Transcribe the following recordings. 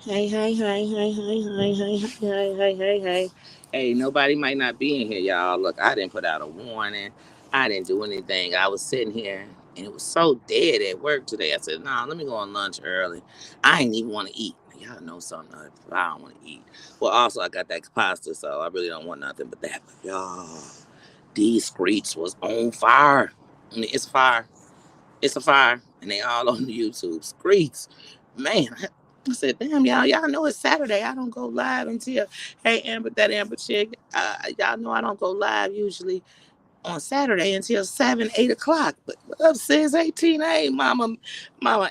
Hey, hey, hey, hey, hey, hey, hey, hey, hey, hey, hey. Hey, nobody might not be in here, y'all. Look, I didn't put out a warning. I didn't do anything. I was sitting here and it was so dead at work today. I said, nah, let me go on lunch early. I ain't even want to eat. Y'all know something. I don't want to eat. Well, also, I got that pasta, so I really don't want nothing but that. But y'all, these Skreetz was on fire. I mean, it's fire. It's a fire. And they all on the YouTube. Skreetz. Man, I said, damn, y'all know it's Saturday. I don't go live until, hey, Amber, that Amber chick, y'all know I don't go live usually on Saturday until 7, 8 o'clock. But what up, sis? 18, hey, Mama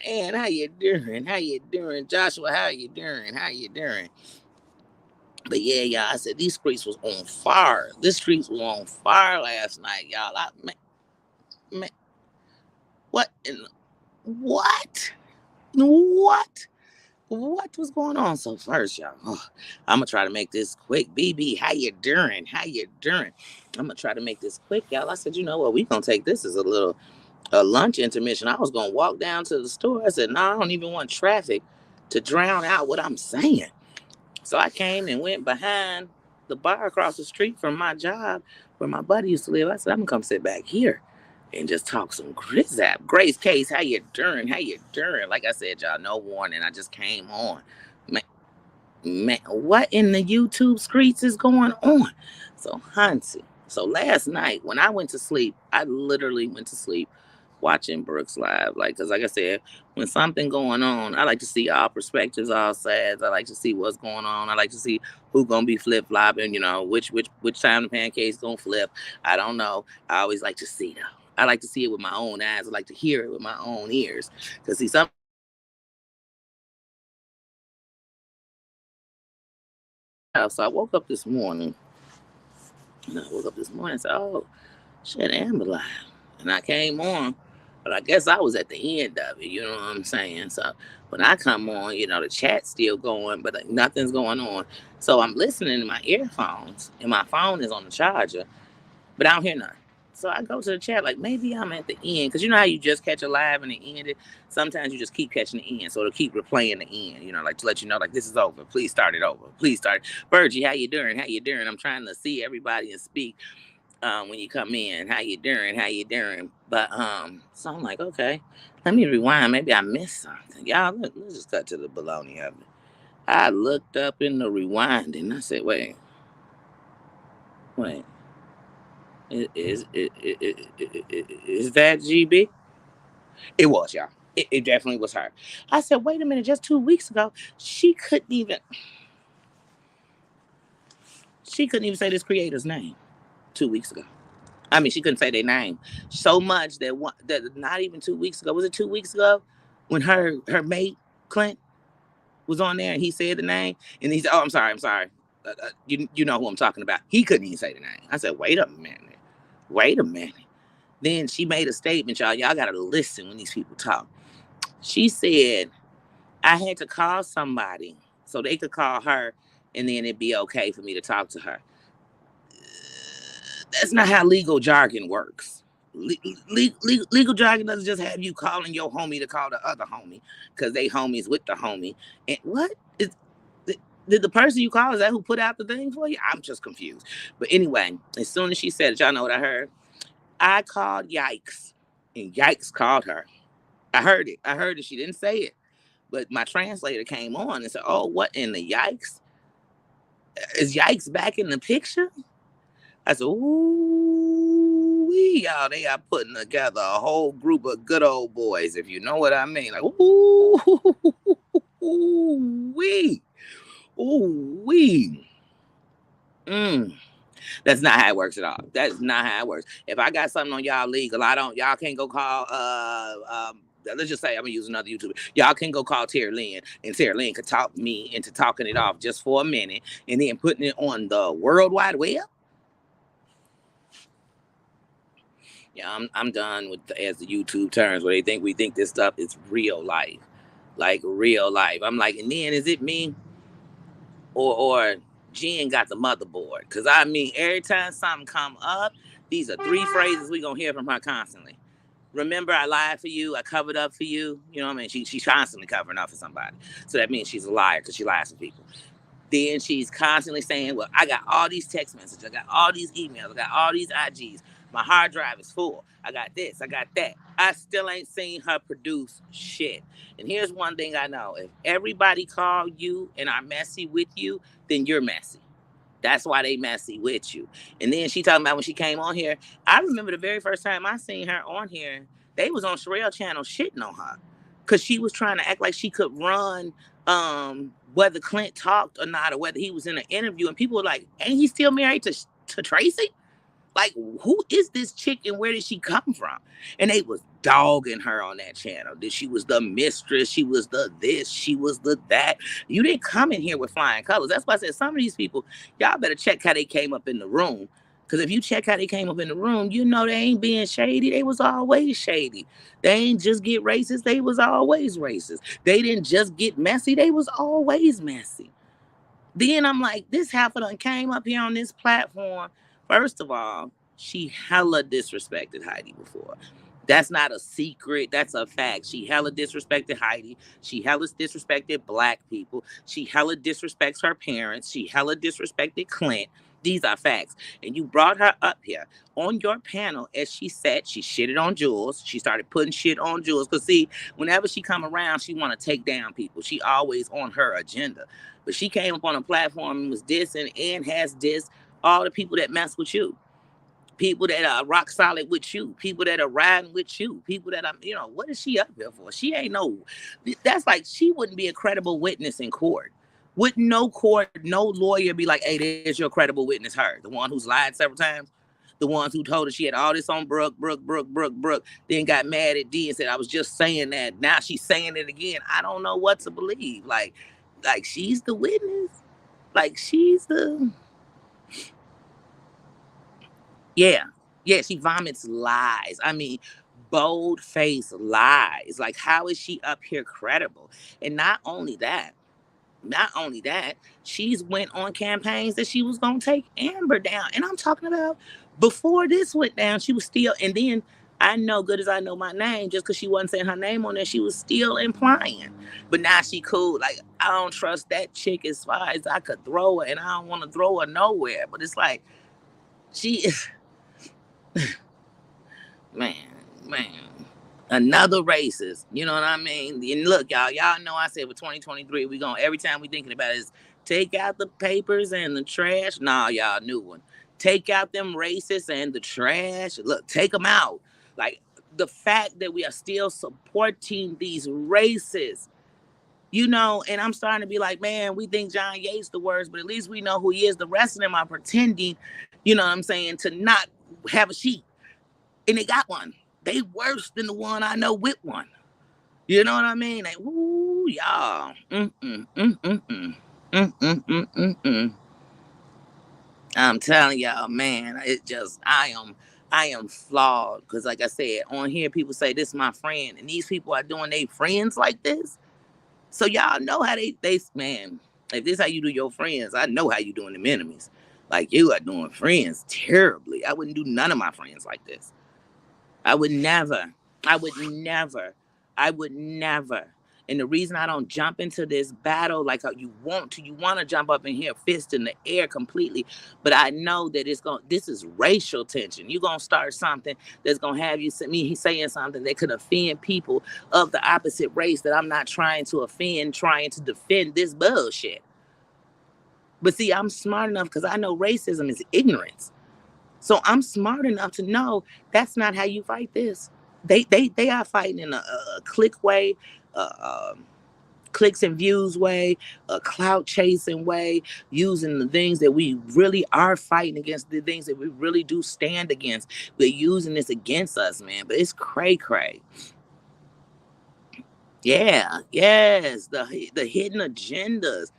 Ann, how you doing? How you doing? Joshua, how you doing? How you doing? But yeah, y'all, I said, these streets was on fire. This streets was on fire last night, y'all. Man, what in, what? What? What was going on? So first, y'all, I'm gonna try to make this quick. BB, how you doing? How you doing? I'm gonna try to make this quick, y'all. I said, you know what? We gonna take this as a lunch intermission. I was gonna walk down to the store. I said, no, I don't even want traffic to drown out what I'm saying. So I came and went behind the bar across the street from my job where my buddy used to live. I said, I'm gonna come sit back here and just talk some grizzap. Grace Case, how you doing? How you doing? Like I said, y'all, no warning. I just came on. Man, man, what in the YouTube Skreetz is going on? So, Hunty. So last night when I went to sleep, I literally went to sleep watching Brooks live. Cause like I said, when something going on, I like to see all perspectives, all sides. I like to see what's going on. I like to see who gonna be flip flopping. You know, which time the pancake's gonna flip. I don't know. I always like to see though. I like to see it with my own eyes. I like to hear it with my own ears. Cause see, some so I woke up this morning. And I woke up this morning and said, oh, shit, Amber live. And I came on, but I guess I was at the end of it, you know what I'm saying? So when I come on, the chat's still going, but nothing's going on. So I'm listening to my earphones, and my phone is on the charger, but I don't hear nothing. So I go to the chat, like maybe I'm at the end, because you know how you just catch a live and it ended? Sometimes you just keep catching the end, so it'll keep replaying the end, like to let you know, like this is over. Please start it over. Please start. Virgie, how you doing? How you doing? I'm trying to see everybody and speak when you come in. How you doing? How you doing? But so I'm like, okay, let me rewind. Maybe I missed something. Y'all, let's just cut to the baloney of it. I looked up in the rewind and I said, wait, is that GB? It was, y'all. It definitely was her. I said, wait a minute, just 2 weeks ago, she couldn't even say this creator's name 2 weeks ago. I mean, she couldn't say their name so much that not even 2 weeks ago. Was it 2 weeks ago when her mate Clint was on there and he said the name and he said, "Oh, I'm sorry. You know who I'm talking about." He couldn't even say the name. I said, wait a minute." Then she made a statement, y'all. Y'all gotta listen when these people talk. She said, "I had to call somebody so they could call her, and then it'd be okay for me to talk to her." That's not how legal jargon works. Legal jargon doesn't just have you calling your homie to call the other homie because they homies with the homie. And what is did the person you call, is that who put out the thing for you? I'm just confused. But anyway, as soon as she said it, y'all know what I heard? I called Yikes, and Yikes called her. I heard it. I heard it. She didn't say it, but my translator came on and said, "Oh, what in the Yikes? Is Yikes back in the picture?" I said, ooh, y'all, they are putting together a whole group of good old boys, if you know what I mean. Like, ooh, wee, ooh, wee. Mm. That's not how it works at all. That's not how it works. If I got something on y'all legal, y'all can't go call, let's just say I'm gonna use another YouTuber. Y'all can go call Terry Lynn, and Terry Lynn could talk me into talking it off just for a minute and then putting it on the World Wide Web. Yeah, I'm done with as the YouTube terms where we think this stuff is real life, like real life. I'm like, and then is it me or Jen got the motherboard? Because I mean, every time something come up, these are three phrases we gonna hear from her constantly. Remember, I lied for you. I covered up for you. You know what I mean? She's constantly covering up for somebody. So that means she's a liar because she lies to people. Then she's constantly saying, well, I got all these text messages. I got all these emails. I got all these IGs. My hard drive is full. I got this. I got that. I still ain't seen her produce shit. And here's one thing I know. If everybody call you and are messy with you, then you're messy. That's why they messy with you. And then she talking about when she came on here. I remember the very first time I seen her on here, they was on Sherelle channel shitting on her. Cause she was trying to act like she could run whether Clint talked or not, or whether he was in an interview. And people were like, ain't he still married to Tracy? Like, who is this chick and where did she come from? And they was dogging her on that channel. That she was the mistress, she was the this, she was the that. You didn't come in here with flying colors. That's why I said some of these people, y'all better check how they came up in the room. Because if you check how they came up in the room, you know they ain't being shady. They was always shady. They ain't just get racist. They was always racist. They didn't just get messy. They was always messy. Then I'm like, this half of them came up here on this platform. First of all, she hella disrespected Heidi before. That's not a secret. That's a fact. She hella disrespected Heidi. She hella disrespected black people. She hella disrespects her parents. She hella disrespected Clint. These are facts. And you brought her up here on your panel, as she said, she shitted on Jules. She started putting shit on Jules. Because see, whenever she come around, she want to take down people. She always on her agenda. But she came up on a platform and was dissing and has dissed all the people that mess with you. People that are rock solid with you, people that are riding with you, people that are, what is she up here for? She ain't that's like, she wouldn't be a credible witness in court. Would no court, no lawyer be like, hey, there's your credible witness, her, the one who's lied several times, the ones who told her she had all this on Brooke, then got mad at D and said, I was just saying that. Now she's saying it again. I don't know what to believe. Like she's the witness. Like she's the... Yeah, she vomits lies. I mean, bold-faced lies. Like, how is she up here credible? And not only that, she's went on campaigns that she was going to take Amber down. And I'm talking about before this went down, she was still, and then I know good as I know my name, just because she wasn't saying her name on there, she was still implying. But now she cool. Like, I don't trust that chick as far as I could throw her, and I don't want to throw her nowhere. But it's like, she is... man, another racist. You know what I mean? And look, y'all know I said with 2023, we gonna, every time we thinking about it is take out the papers and the trash. Nah, y'all, new one. Take out them racists and the trash. Look, take them out. Like, the fact that we are still supporting these racists, and I'm starting to be like, man, we think John Yates the worst, but at least we know who he is. The rest of them are pretending, you know what I'm saying, to not have a sheet. And they got one. They worse than the one I know with one. You know what I mean? Like, ooh, y'all. I'm telling y'all, man, it just, I am flawed. Because like I said, on here, people say, this is my friend. And these people are doing their friends like this. So y'all know how they man, if this is how you do your friends, I know how you doing them enemies. Like, you are doing friends terribly. I wouldn't do none of my friends like this. I would never. And the reason I don't jump into this battle like how you want to jump up in here, fist in the air completely. But I know that this is racial tension. You're going to start something that's going to have me saying something that could offend people of the opposite race that I'm not trying to offend, trying to defend this bullshit. But see, I'm smart enough because I know racism is ignorance. So I'm smart enough to know that's not how you fight this. They are fighting in a click way, clicks and views way, a clout chasing way, using the things that we really are fighting against, the things that we really do stand against. They're using this against us, man. But it's cray. Yeah, yes, the hidden agendas.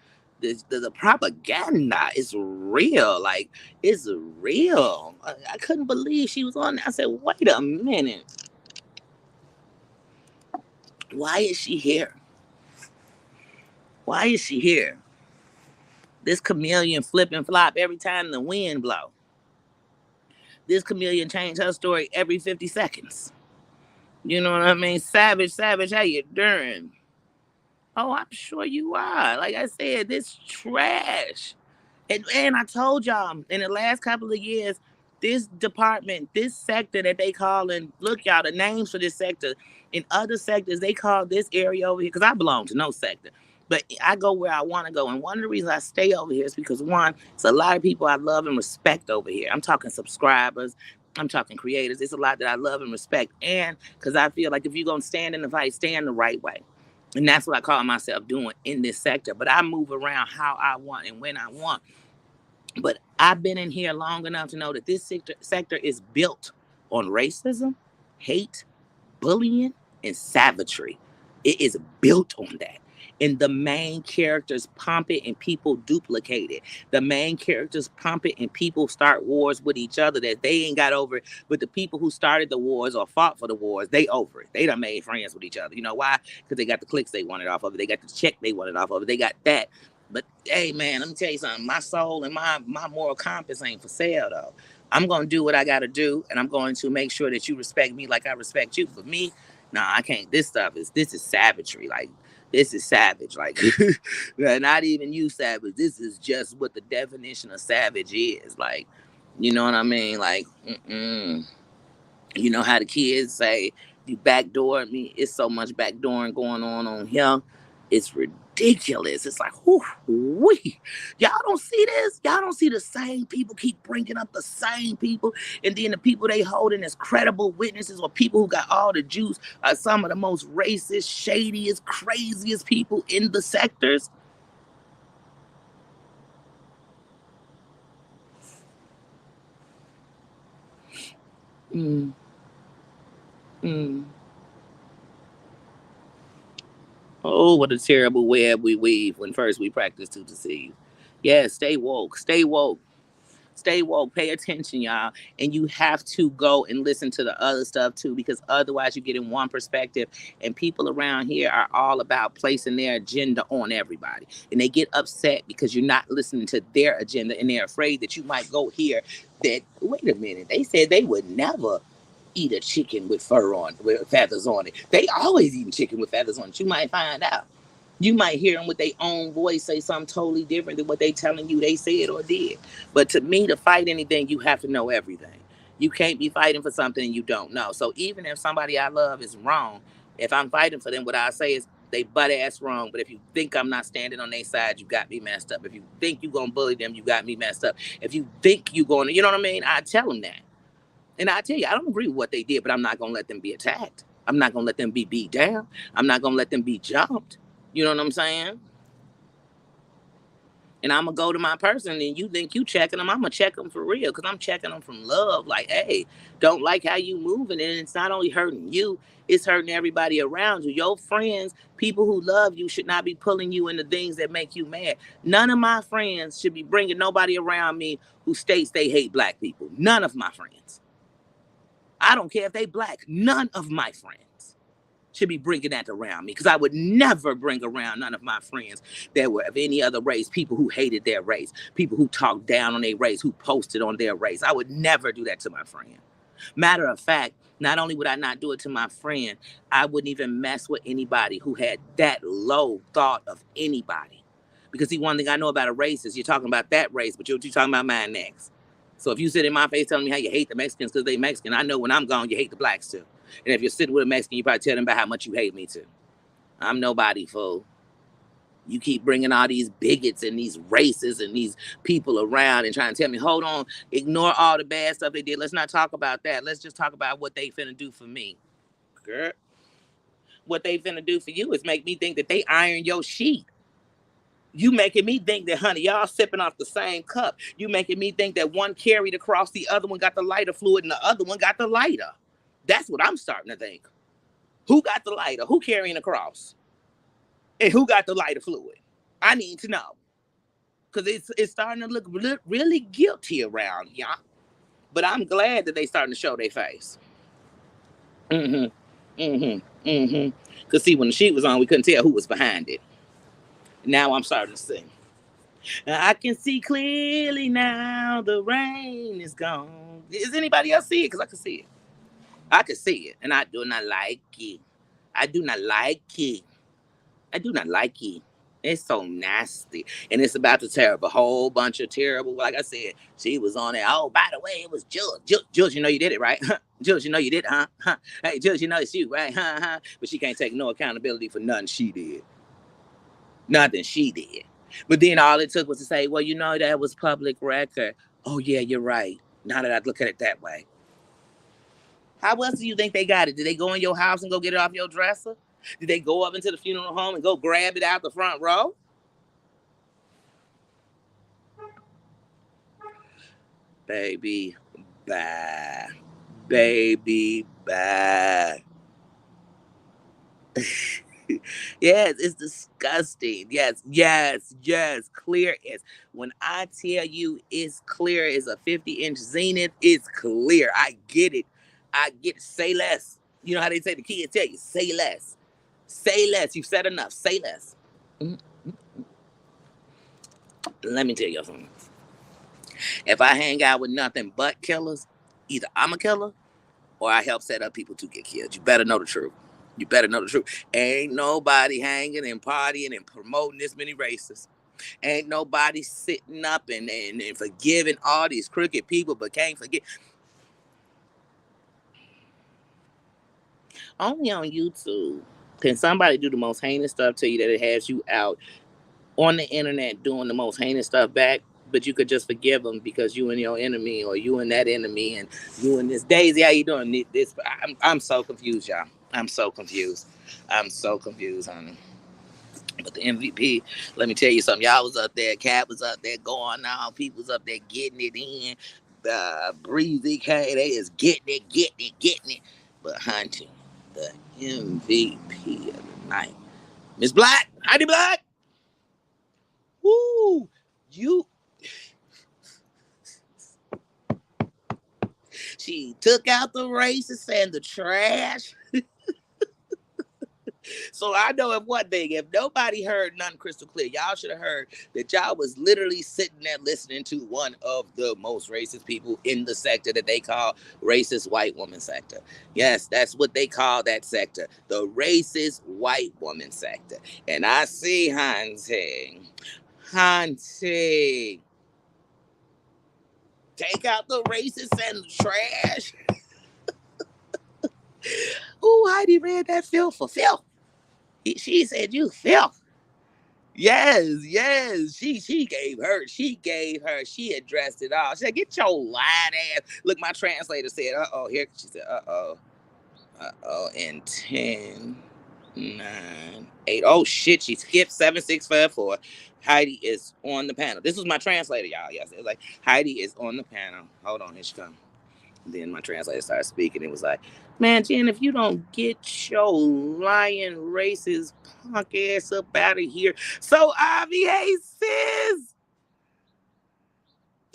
The propaganda is real. Like, it's real. I couldn't believe she was on there. I said, wait a minute. Why is she here? This chameleon flip and flop every time the wind blow. This chameleon change her story every 50 seconds. You know what I mean? Savage, how you doing? Oh, I'm sure you are. Like I said, this trash. And I told y'all in the last couple of years, this department, this sector that they call, and look, y'all, the names for this sector, in other sectors, they call this area over here, because I belong to no sector, but I go where I want to go. And one of the reasons I stay over here is because, one, it's a lot of people I love and respect over here. I'm talking subscribers, I'm talking creators. It's a lot that I love and respect. And because I feel like if you're going to stand in the fight, stand the right way. And that's what I call myself doing in this sector. But I move around how I want and when I want. But I've been in here long enough to know that this sector is built on racism, hate, bullying, and savagery. It is built on that. And the main characters pump it and people duplicate it. The main characters pump it and people start wars with each other that they ain't got over it. But the people who started the wars or fought for the wars, they over it. They done made friends with each other. You know why? Because they got the clicks they wanted off of it. They got the check they wanted off of it. They got that. But hey, man, let me tell you something. My soul and my moral compass ain't for sale, though. I'm going to do what I got to do, and I'm going to make sure that you respect me like I respect you. For me, nah, I can't. This is savagery. Like, this is savage. Like, not even you savage. This is just what the definition of savage is. Like, you know what I mean? Like, you know how the kids say, you backdoor me. It's so much backdooring going on here. It's ridiculous. It's like, whoo-wee. Y'all don't see this? Y'all don't see the same people keep bringing up the same people, and then the people they holding as credible witnesses or people who got all the juice are some of the most racist, shadiest, craziest people in the sectors. Mm, mm. Oh, what a terrible web we weave when first we practice to deceive. Yeah, stay woke, stay woke. Stay woke, pay attention, y'all. And you have to go and listen to the other stuff too, because otherwise you get in one perspective. And people around here are all about placing their agenda on everybody. And they get upset because you're not listening to their agenda and they're afraid that you might go here that, wait a minute, they said they would never eat a chicken with fur on, with feathers on it. They always eating chicken with feathers on it. You might find out. You might hear them with their own voice say something totally different than what they telling you they said or did. But to me, to fight anything, you have to know everything. You can't be fighting for something you don't know. So even if somebody I love is wrong, if I'm fighting for them, what I say is they butt ass wrong. But if you think I'm not standing on their side, you got me messed up. If you think you gonna bully them, you got me messed up. If you think you gonna, you know what I mean? I tell them that. And I tell you, I don't agree with what they did, but I'm not gonna let them be attacked. I'm not gonna let them be beat down. I'm not gonna let them be jumped. You know what I'm saying? And I'm gonna go to my person, and you think you checking them, I'm gonna check them for real, because I'm checking them from love. Like, hey, don't like how you moving, and it's not only hurting you, it's hurting everybody around you. Your friends, people who love you, should not be pulling you into things that make you mad. None of my friends should be bringing nobody around me who states they hate black people. None of my friends. I don't care if they black. None of my friends should be bringing that around me, because I would never bring around none of my friends that were of any other race, people who hated their race, people who talked down on their race, who posted on their race. I would never do that to my friend. Matter of fact, not only would I not do it to my friend, I wouldn't even mess with anybody who had that low thought of anybody. Because see, one thing I know about a race is you're talking about that race, but you're talking about mine next. So if you sit in my face telling me how you hate the Mexicans because they Mexican, I know when I'm gone, you hate the blacks too. And if you're sitting with a Mexican, you probably tell them about how much you hate me too. I'm nobody, fool. You keep bringing all these bigots and these racists and these people around and trying to tell me, hold on, ignore all the bad stuff they did. Let's not talk about that. Let's just talk about what they finna do for me. Girl, what they finna do for you is make me think that they iron your sheet. You making me think that, honey, y'all sipping off the same cup. You making me think that one carried across, the other one got the lighter fluid, and the other one got the lighter. That's what I'm starting to think. Who got the lighter? Who carrying across? And who got the lighter fluid? I need to know. Because it's starting to look really guilty around y'all. But I'm glad that they starting to show their face. Mm-hmm. Mm-hmm. Mm-hmm. Because see, when the sheet was on, we couldn't tell who was behind it. Now I'm starting to sing. I can see clearly now the rain is gone. Does anybody else see it? Because I can see it. I could see it, and I do not like it. I do not like it. I do not like it. It's so nasty. And it's about to tear up a whole bunch of terrible. Like I said, she was on it. Oh, by the way, it was Jules. Jules, you know you did it, right? Jules, you know you did it, huh? Hey, Jules, you know it's you, right? But she can't take no accountability for nothing she did. Nothing she did. But then all it took was to say, well, you know, that was public record. Oh, yeah, you're right. Now that I look at it that way. How else do you think they got it? Did they go in your house and go get it off your dresser? Did they go up into the funeral home and go grab it out the front row? Baby, bye. Baby, bye. Yes, it's disgusting. Yes, yes, yes. Clear as when I tell you it's clear as a 50-inch zenith, it's clear. I get it. I get it. Say less. You know how they say the kids tell you, say less. Say less. You've said enough. Say less. Let me tell you something. If I hang out with nothing but killers, either I'm a killer or I help set up people to get killed. You better know the truth. You better know the truth. Ain't nobody hanging and partying and promoting this many races. Ain't nobody sitting up and forgiving all these crooked people, but can't forget. Only on YouTube can somebody do the most heinous stuff to you that it has you out on the internet doing the most heinous stuff back, but you could just forgive them because you and your enemy, or you and that enemy, and you and this Daisy. How you doing? This I'm so confused, y'all. I'm so confused. I'm so confused, honey. But the MVP, let me tell you something. Y'all was up there, Cat was up there going on, people's up there getting it in. Breezy K, they is getting it. But hunting, the MVP of the night, Miss Black, Heidi Black. Woo! You. She took out the racists and the trash. So I know of one thing. If nobody heard nothing crystal clear, y'all should have heard that y'all was literally sitting there listening to one of the most racist people in the sector that they call racist white woman sector. Yes, that's what they call that sector. The racist white woman sector. And I see Hunting. Take out the racists and the trash. Ooh, Heidi read that filth for filth. She said you filth. Yes. She gave her. She addressed it all. She said, get your lying ass. Look, my translator said, here. She said, in 10, 9, 8. Oh shit, she skipped 7, 6, 5, 4. Heidi is on the panel. This was my translator, y'all. Yes, it was like Heidi is on the panel. Hold on, here she comes. Then my translator started speaking. It was like, man, Jen, if you don't get your lying racist punk ass up out of here. So, Avi, hey, sis.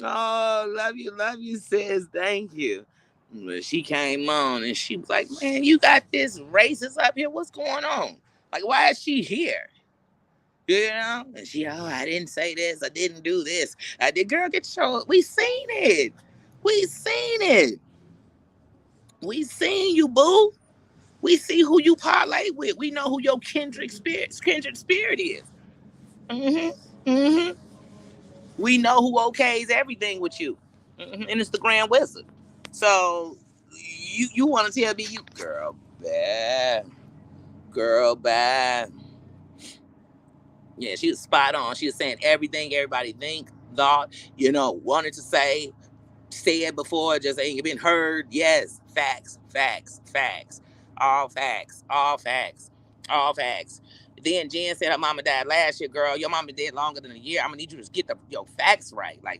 Oh, love you, sis. Thank you. But she came on and she was like, man, you got this racist up here. What's going on? Like, why is she here? You know? And she, I didn't say this. I didn't do this. I did. Girl, get your, we seen it. We seen it. We seen you, boo. We see who you parlay with. We know who your kindred spirit is. Mm-hmm. We know who okays everything with you. And it's the Grand Wizard. So you want to tell me you girl bad. Yeah, she was spot on. She was saying everything everybody thought, wanted to say, said before, just ain't been heard. Yes, facts. All facts. Then Jen said her mama died last year. Girl, your mama did longer than a year. I'm gonna need you to get your facts right. Like,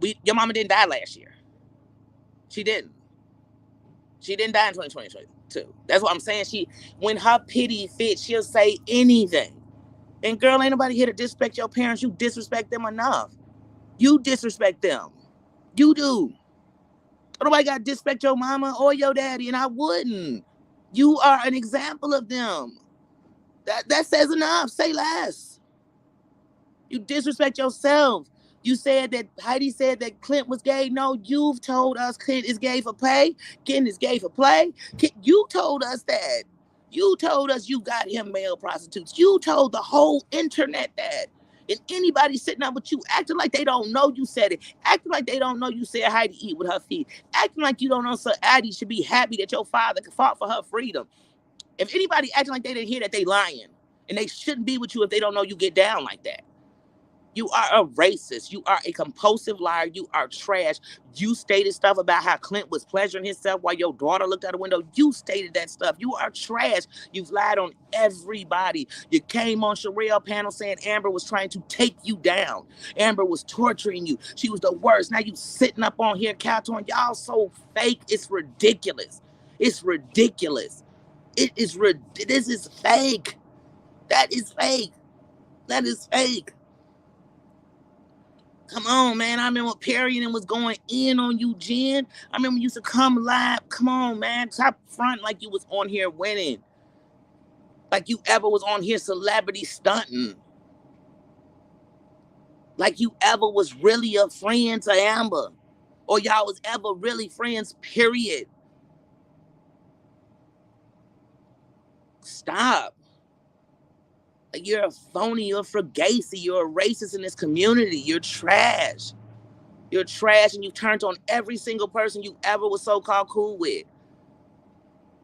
your mama didn't die last year. She didn't. She didn't die in 2022. That's what I'm saying. When her pity fits, she'll say anything. And girl, ain't nobody here to disrespect your parents. You disrespect them enough. You disrespect them. You do. Nobody got to disrespect your mama or your daddy, and I wouldn't. You are an example of them. That says enough. Say less. You disrespect yourself. You said that Heidi said that Clint was gay. No, you've told us Clint is gay for pay. Clint is gay for play. You told us that. You told us you got him male prostitutes. You told the whole internet that. And anybody sitting up with you acting like they don't know you said it. Acting like they don't know you said Heidi eat with her feet. Acting like you don't know so Addie should be happy that your father fought for her freedom. If anybody acting like they didn't hear that, they lying. And they shouldn't be with you if they don't know you get down like that. You are a racist. You are a compulsive liar. You are trash. You stated stuff about how Clint was pleasuring himself while your daughter looked out the window. You stated that stuff. You are trash. You've lied on everybody. You came on Sherelle panel saying Amber was trying to take you down. Amber was torturing you. She was the worst. Now you sitting up on here kowtowing. Y'all so fake. It's ridiculous. It's ridiculous. This is fake. That is fake. That is fake. Come on, man. I remember Perry and was going in on you, Jen. I remember you used to come live. Come on, man. Top front like you was on here winning. Like you ever was on here celebrity stunting. Like you ever was really a friend to Amber. Or y'all was ever really friends, period. Stop. Like you're a phony. You're a fugazi. You're a racist in this community. You're trash. You're trash, and you turned on every single person you ever was so-called cool with.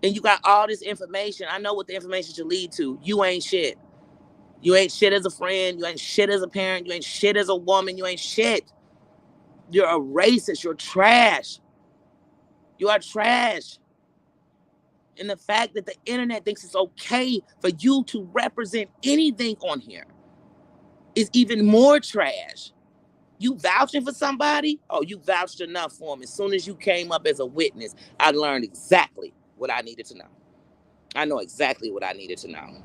And you got all this information. I know what the information should lead to. You ain't shit. You ain't shit as a friend. You ain't shit as a parent. You ain't shit as a woman. You ain't shit. You're a racist. You're trash. You are trash. And the fact that the internet thinks it's okay for you to represent anything on here is even more trash. You vouching for somebody? Oh, you vouched enough for them. As soon as you came up as a witness, I learned exactly what I needed to know. I know exactly what I needed to know.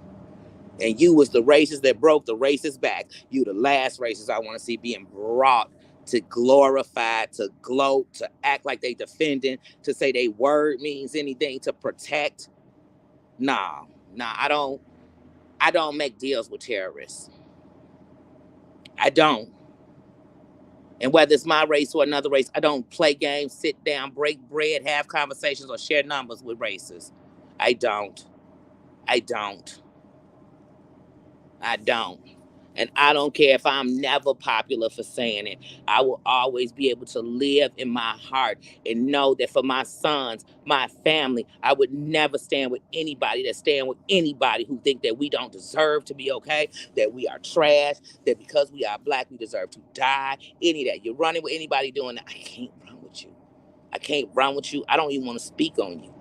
And you was the racist that broke the racist back. You the last racist I want to see being brought to glorify, to gloat, to act like they defending, to say they word means anything, to protect. Nah, I don't make deals with terrorists. I don't. And whether it's my race or another race, I don't play games, sit down, break bread, have conversations, or share numbers with racists. I don't. And I don't care if I'm never popular for saying it. I will always be able to live in my heart and know that for my sons, my family, I would never stand with anybody that stand with anybody who think that we don't deserve to be okay, that we are trash, that because we are black, we deserve to die, any of that. You're running with anybody doing that. I can't run with you. I don't even want to speak on you.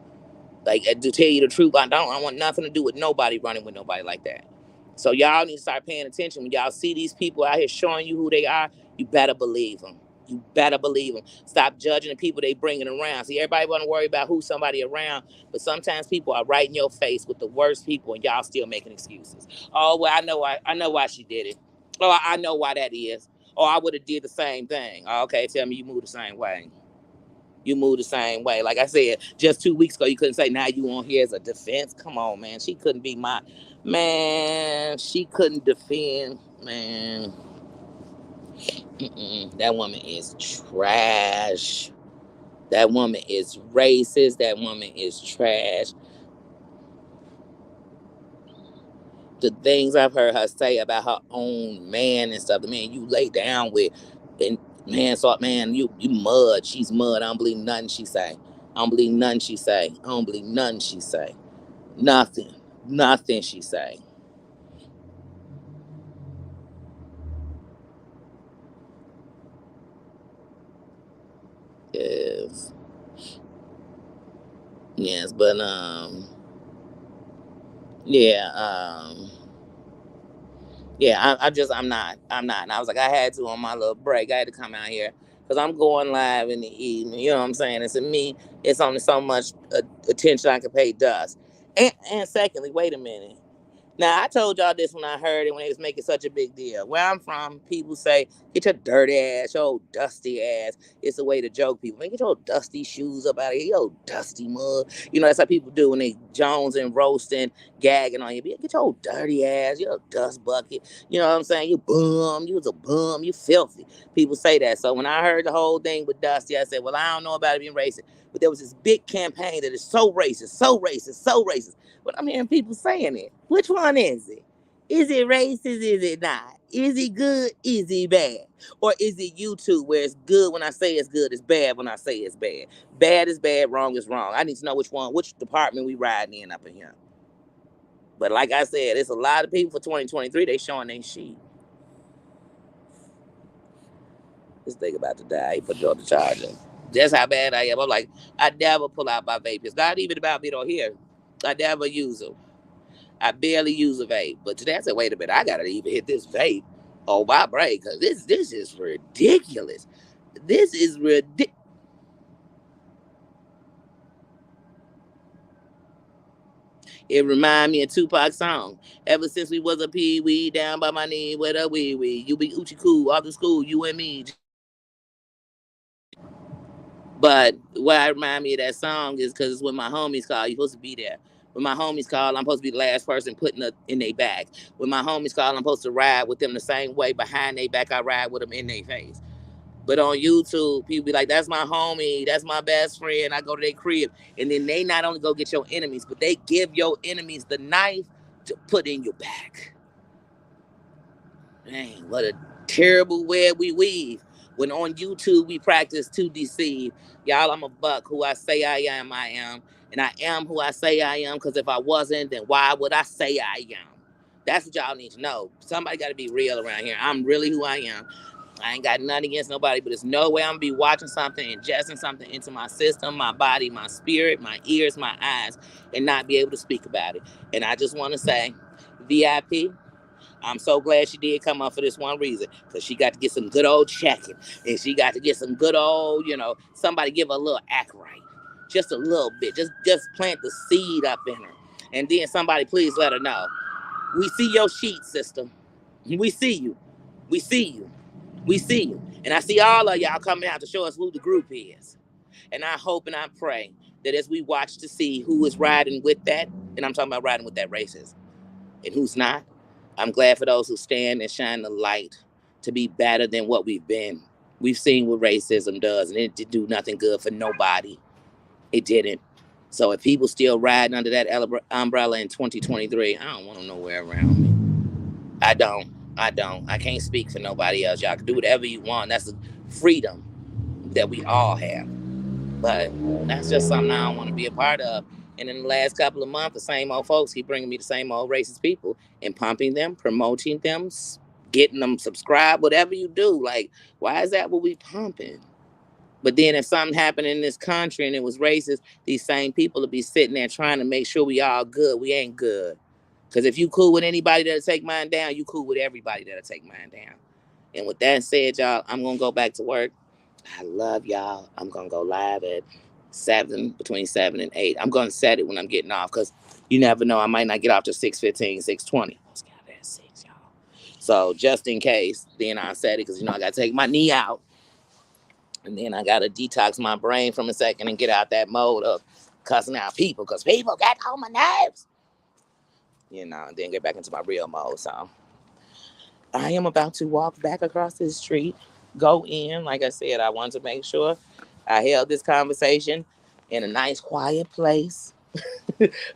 Like, to tell you the truth, I want nothing to do with nobody running with nobody like that. So y'all need to start paying attention. When y'all see these people out here showing you who they are, you better believe them. You better believe them. Stop judging the people they bringing around. See, everybody want to worry about who's somebody around, but sometimes people are right in your face with the worst people, and y'all still making excuses. Oh, well, I know why she did it. Oh, I know why that is. Oh, I would have did the same thing. Oh, okay, tell me you moved the same way. You move the same way. Like I said, just 2 weeks ago, you couldn't say, now you on here as a defense. Come on, man. She couldn't be she couldn't defend, man. That woman is trash. That woman is racist. That woman is trash. The things I've heard her say about her own man and stuff, the man you lay down with, and man, you mud. She's mud. I don't believe nothing she say. Nothing she say. Nothing she say. Yes. Yes, but yeah, yeah, I'm not. And I was like, I had to on my little break. I had to come out here because I'm going live in the evening. You know what I'm saying? And to me, it's only so much attention I can pay Dust. And secondly, wait a minute. Now, I told y'all this when I heard it, when they was making such a big deal. Where I'm from, people say, get your dirty ass, your old dusty ass. It's a way to joke people. Man, get your dusty shoes up out of here, your dusty mug. You know, that's how people do when they Jones and roasting, gagging on you. Get your old dirty ass, your dust bucket. You know what I'm saying? You bum, you was a bum, you filthy. People say that. So when I heard the whole thing with Dusty, I said, well, I don't know about it being racist. But there was this big campaign that is so racist, so racist, so racist. But I'm hearing people saying it. Which one is it? Is it racist? Is it not? Is it good? Is it bad? Or is it YouTube where it's good when I say it's good, it's bad when I say it's bad? Bad is bad, wrong is wrong. I need to know which department we riding in up in here. But like I said, it's a lot of people for 2023, they showing their sheet. This thing about to die. He put it on the charger. That's how bad I am. I'm like, I never pull out my vape. It's not even about me on here. I never use them. I barely use a vape. But today I said, wait a minute, I gotta even hit this vape on my brain because this is ridiculous. This is ridiculous. It remind me of Tupac's song. Ever since we was a pee wee down by my knee with a wee wee, you be oochie cool after school, you and me. But what I remind me of that song is because it's when my homies call, you're supposed to be there. When my homies call, I'm supposed to be the last person putting it in their bag. When my homies call, I'm supposed to ride with them the same way behind their back I ride with them in their face. But on YouTube, people be like, that's my homie, that's my best friend. I go to their crib. And then they not only go get your enemies, but they give your enemies the knife to put in your back. Dang, what a terrible web we weave. When on YouTube we practice to deceive. Y'all, I'm a buck. Who I say I am, I am. And I am who I say I am, because if I wasn't, then why would I say I am? That's what y'all need to know. Somebody got to be real around here. I'm really who I am. I ain't got nothing against nobody, but there's no way I'm going to be watching something, ingesting something into my system, my body, my spirit, my ears, my eyes, and not be able to speak about it. And I just want to say, VIP, I'm so glad she did come up for this one reason, because she got to get some good old checking, and she got to get some good old, somebody give her a little act right, just a little bit, just plant the seed up in her, and then somebody please let her know, we see your sheet, sister, we see you, we see you, we see you, and I see all of y'all coming out to show us who the group is, and I hope and I pray that as we watch to see who is riding with that, and I'm talking about riding with that racism, and who's not. I'm glad for those who stand and shine the light to be better than what we've been. We've seen what racism does, and it did do nothing good for nobody. It didn't. So if people still riding under that umbrella in 2023, I don't want them nowhere around me. I don't. I don't. I can't speak for nobody else. Y'all can do whatever you want. That's the freedom that we all have. But that's just something I don't want to be a part of. And in the last couple of months, the same old folks keep bringing me the same old racist people and pumping them, promoting them, getting them subscribed, whatever you do. Like, why is that what we pumping? But then if something happened in this country and it was racist, these same people will be sitting there trying to make sure we all good. We ain't good. Because if you cool with anybody that'll take mine down, you cool with everybody that'll take mine down. And with that said, y'all, I'm going to go back to work. I love y'all. I'm going to go live at between 7 and 8. I'm going to set it when I'm getting off, because you never know. I might not get off till 6:15, 6:20. Let's get out at 6, y'all. So just in case, then I'll set it, because, I got to take my knee out. And then I got to detox my brain from a second and get out that mode of cussing out people, because people got on my nerves. And then get back into my real mode. So I am about to walk back across this street, go in. Like I said, I wanted to make sure I held this conversation in a nice, quiet place.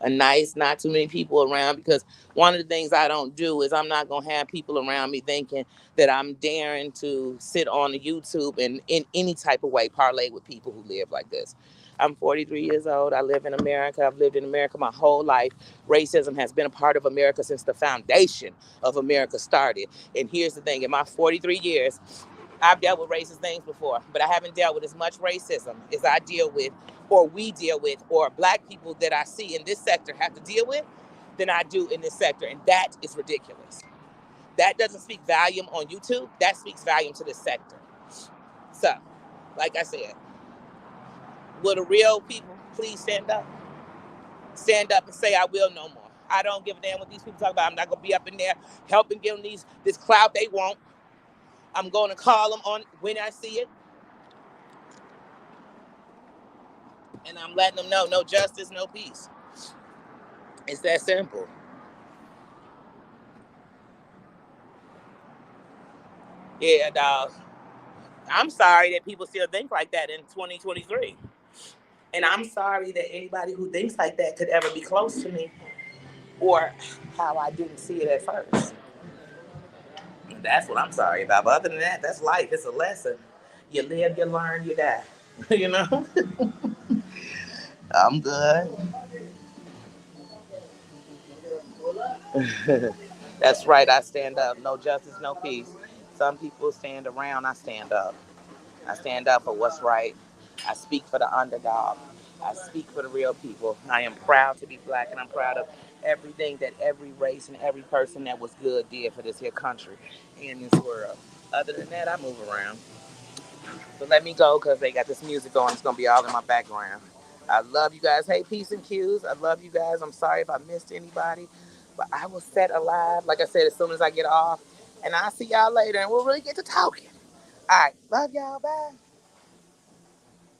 A nice, not too many people around, because one of the things I don't do is I'm not going to have people around me thinking that I'm daring to sit on the YouTube and in any type of way parlay with people who live like this. I'm 43 years old. I live in America. I've lived in America my whole life. Racism has been a part of America since the foundation of America started. And here's the thing, in my 43 years, I've dealt with racist things before, but I haven't dealt with as much racism as I deal with, or we deal with, or black people that I see in this sector have to deal with, than I do in this sector. And that is ridiculous. That doesn't speak volume on YouTube. That speaks volume to this sector. So, like I said, will the real people please stand up? Stand up and say, I will no more. I don't give a damn what these people talk about. I'm not gonna be up in there helping give them this clout they want. I'm going to call them on when I see it, and I'm letting them know no justice, no peace. It's that simple. Yeah, dog. I'm sorry that people still think like that in 2023. And I'm sorry that anybody who thinks like that could ever be close to me or how I didn't see it at first. That's what I'm sorry about. But other than that, that's life. It's a lesson. You live, you learn, you die. You know? I'm good. That's right. I stand up. No justice, no peace. Some people stand around. I stand up. I stand up for what's right. I speak for the underdog. I speak for the real people. I am proud to be black, and I'm proud of everything that every race and every person that was good did for this here country and this world. Other than that, I move around. So let me go because they got this music on. It's going to be all in my background. I love you guys. Hey, peace and cues. I love you guys. I'm sorry if I missed anybody, but I will set a live, like I said, as soon as I get off. And I'll see y'all later, and we'll really get to talking. All right. Love y'all. Bye.